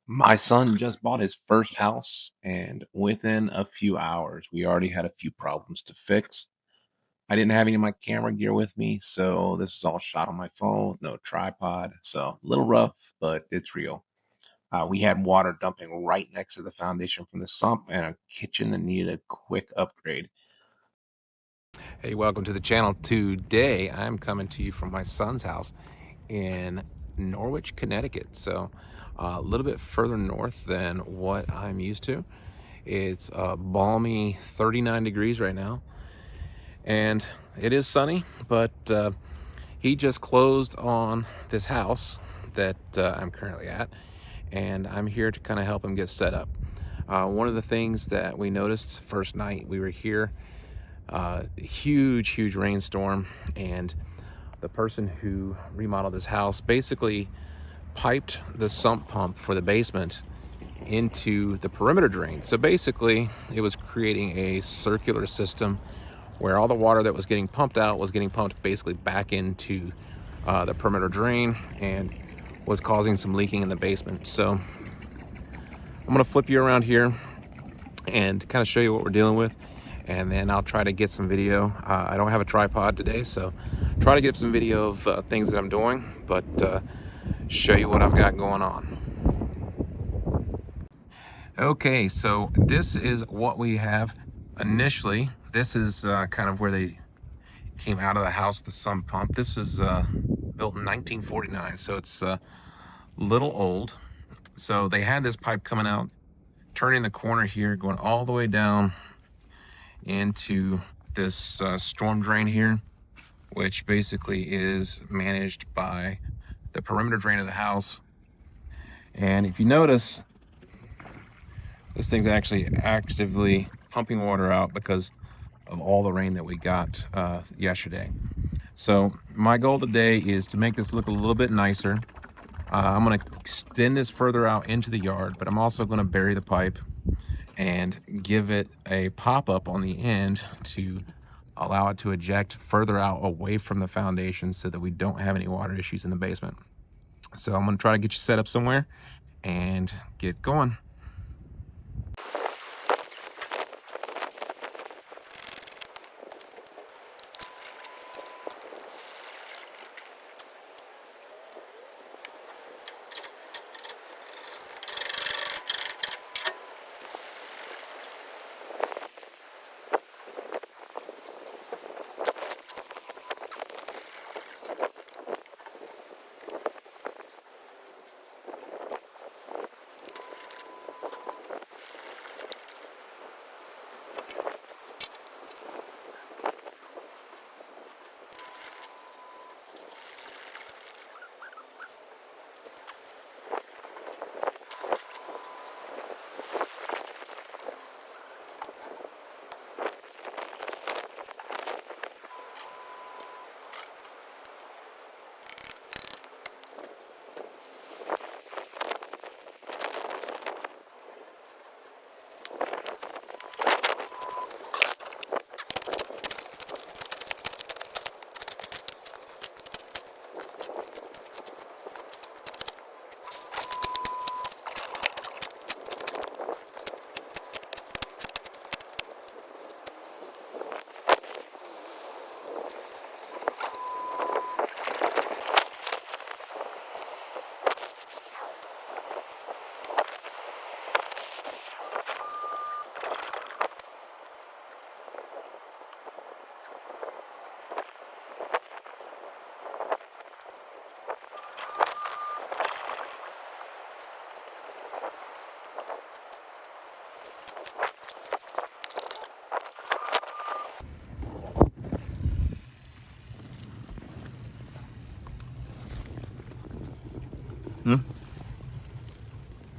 My son just bought his first house, and within a few hours, we already had a few problems to fix. I didn't have any of my camera gear with me, so this is all shot on my phone, no tripod. So a little rough, but it's real. We had water dumping right next to the foundation from the sump and a kitchen that needed a quick upgrade. Hey, welcome to the channel. Today, I'm coming to you from my son's house in Norwich, Connecticut. So a little bit further north than what I'm used to. It's balmy 39 degrees right now, and it is sunny, but he just closed on this house that I'm currently at, and I'm here to kind of help him get set up. One of the things that we noticed first night we were here, huge rainstorm, and the person who remodeled this house basically piped the sump pump for the basement into the perimeter drain. So basically, it was creating a circular system where all the water that was getting pumped out was getting pumped basically back into the perimeter drain and was causing some leaking in the basement. So I'm gonna flip you around here and kind of show you what we're dealing with, and then I'll try to get some video. I don't have a tripod today, so try to get some video of things that I'm doing, but show you what I've got going on. Okay, so this is what we have initially. This is kind of where they came out of the house with the sump pump. This is built in 1949, so it's a little old. So they had this pipe coming out, turning the corner here, going all the way down into this storm drain here, which basically is managed by the perimeter drain of the house. And if you notice, this thing's actually actively pumping water out because of all the rain that we got yesterday. So my goal today is to make this look a little bit nicer. I'm going to extend this further out into the yard, but I'm also going to bury the pipe and give it a pop-up on the end to allow it to eject further out away from the foundation so that we don't have any water issues in the basement. So I'm going to try to get you set up somewhere and get going.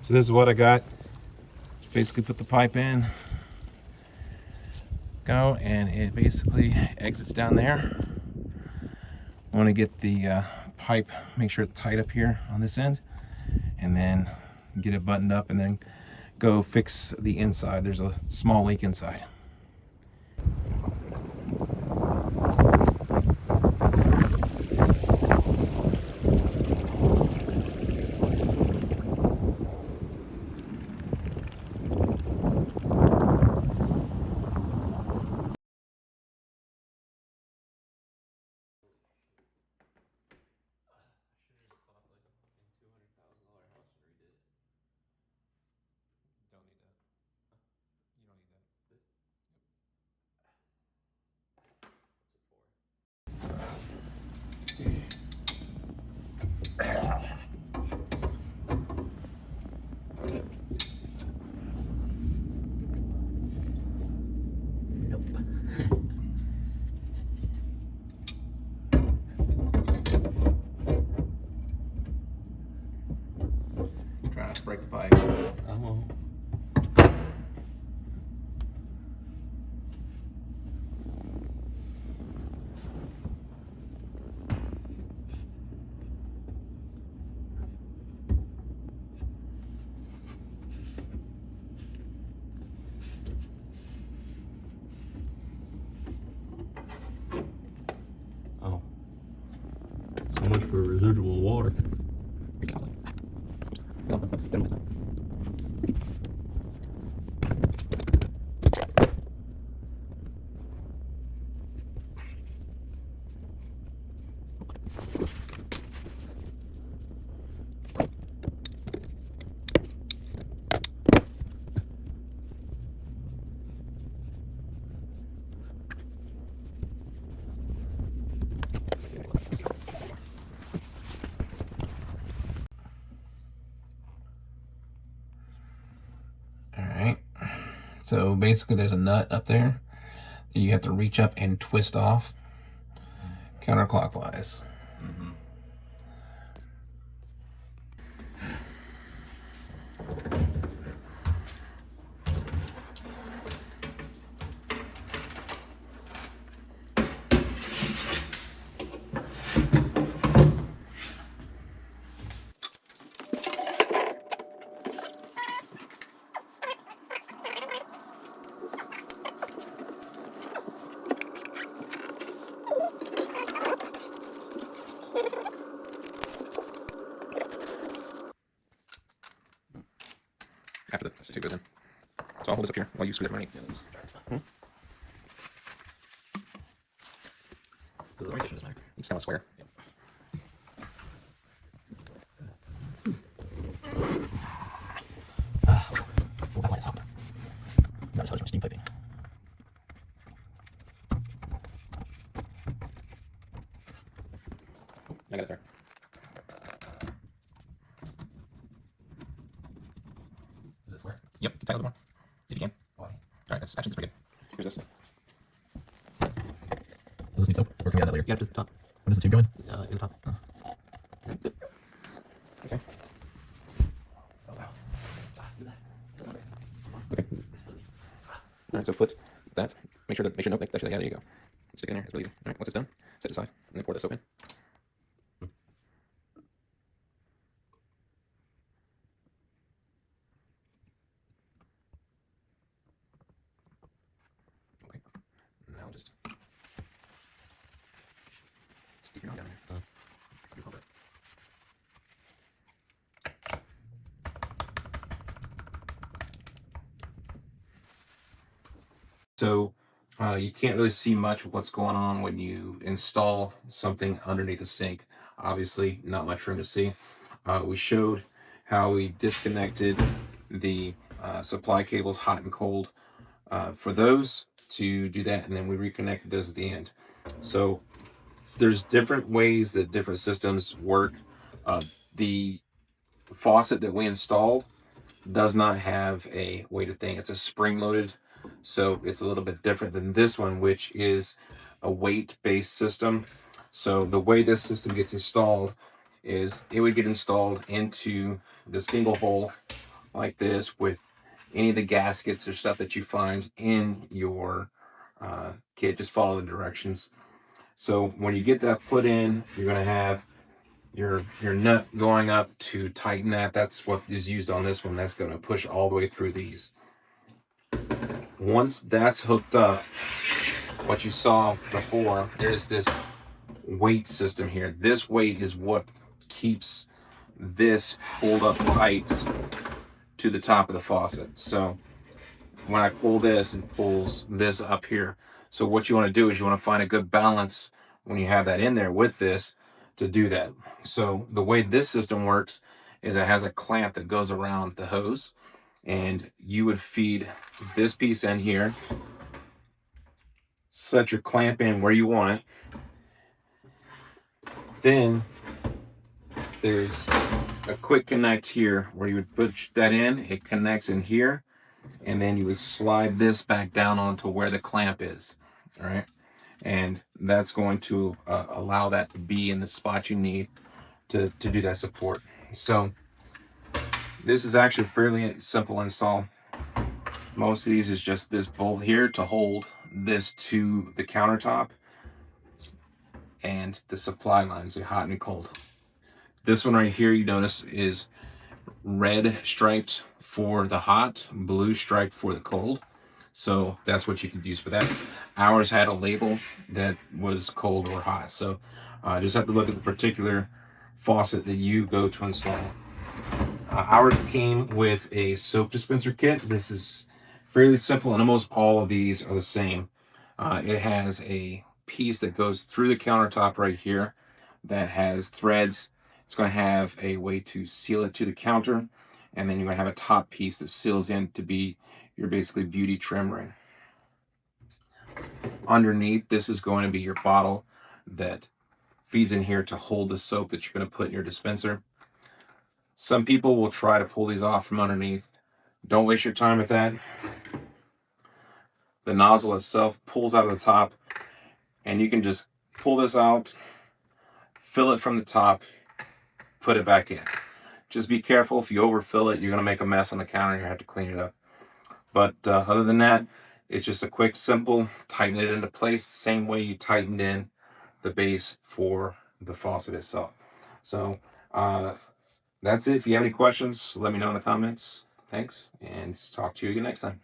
So this is what I got. Basically put the pipe in, go, and it basically exits down there. I want to get the pipe, make sure it's tight up here on this end, and then get it buttoned up and then go fix the inside. There's a small leak inside. break the pipe. I won't. Oh. So much for residual water. Alright, so basically there's a nut up there that you have to reach up and twist off counterclockwise. After the stick goes in. So I'll hold this up here while you screw that running. Does the orientation matter? You just kind of square. Well, that line is hot. Not as hot as my steam piping. I got it there. Is it square? Yep, you tackle the more. If you can. Why? Alright, that's actually pretty good. Here's this. Does this need soap? Or can we add that later? You have to the top. When is the tube going? In the top. Okay. Oh, wow. Okay. Alright, so put that. Make sure no, yeah, there you go. Stick it in there. It's really easy. Alright, once it's done, set it aside and then pour the soap in. Okay. Now just stick your arm down there. You pump it. So you can't really see much of what's going on when you install something underneath the sink. Obviously, not much room to see. We showed how we disconnected the supply cables, hot and cold, for those to do that, and then we reconnected those at the end. So there's different ways that different systems work. The faucet that we installed does not have a weighted thing. It's a spring-loaded, so it's a little bit different than this one, which is a weight-based system. So the way this system gets installed is it would get installed into the single hole like this with any of the gaskets or stuff that you find in your kit. Just follow the directions. So when you get that put in, you're going to have your nut going up to tighten that. That's what is used on this one. That's going to push all the way through these. Once that's hooked up, what you saw before, there's this weight system here. This weight is what keeps this pulled up pipes to the top of the faucet. So when I pull this, it pulls this up here. So what you want to do is you want to find a good balance when you have that in there with this to do that. So the way this system works is it has a clamp that goes around the hose, and you would feed this piece in here, set your clamp in where you want it. Then there's a quick connect here where you would put that in, it connects in here, and then you would slide this back down onto where the clamp is. All right, and that's going to allow that to be in the spot you need to do that support. So This is actually fairly simple install. Most of these is just this bolt here to hold this to the countertop and the supply lines, the hot and cold. This one right here, you notice, is red striped for the hot, blue striped for the cold. So that's what you could use for that. Ours had a label that was cold or hot. So just have to look at the particular faucet that you go to install. Ours came with a soap dispenser kit. This is fairly simple, and almost all of these are the same. It has a piece that goes through the countertop right here that has threads. It's going to have a way to seal it to the counter, and then you're going to have a top piece that seals in to be your basically beauty trim ring. Underneath, this is going to be your bottle that feeds in here to hold the soap that you're going to put in your dispenser. Some people will try to pull these off from underneath. Don't waste your time with that. The nozzle itself pulls out of the top, and you can just pull this out, fill it from the top, put it back in. Just be careful. If you overfill it, you're going to make a mess on the counter and you have to clean it up. But other than that, it's just a quick, simple, tighten it into place the same way you tightened in the base for the faucet itself. So that's it. If you have any questions, let me know in the comments. Thanks, and talk to you again next time.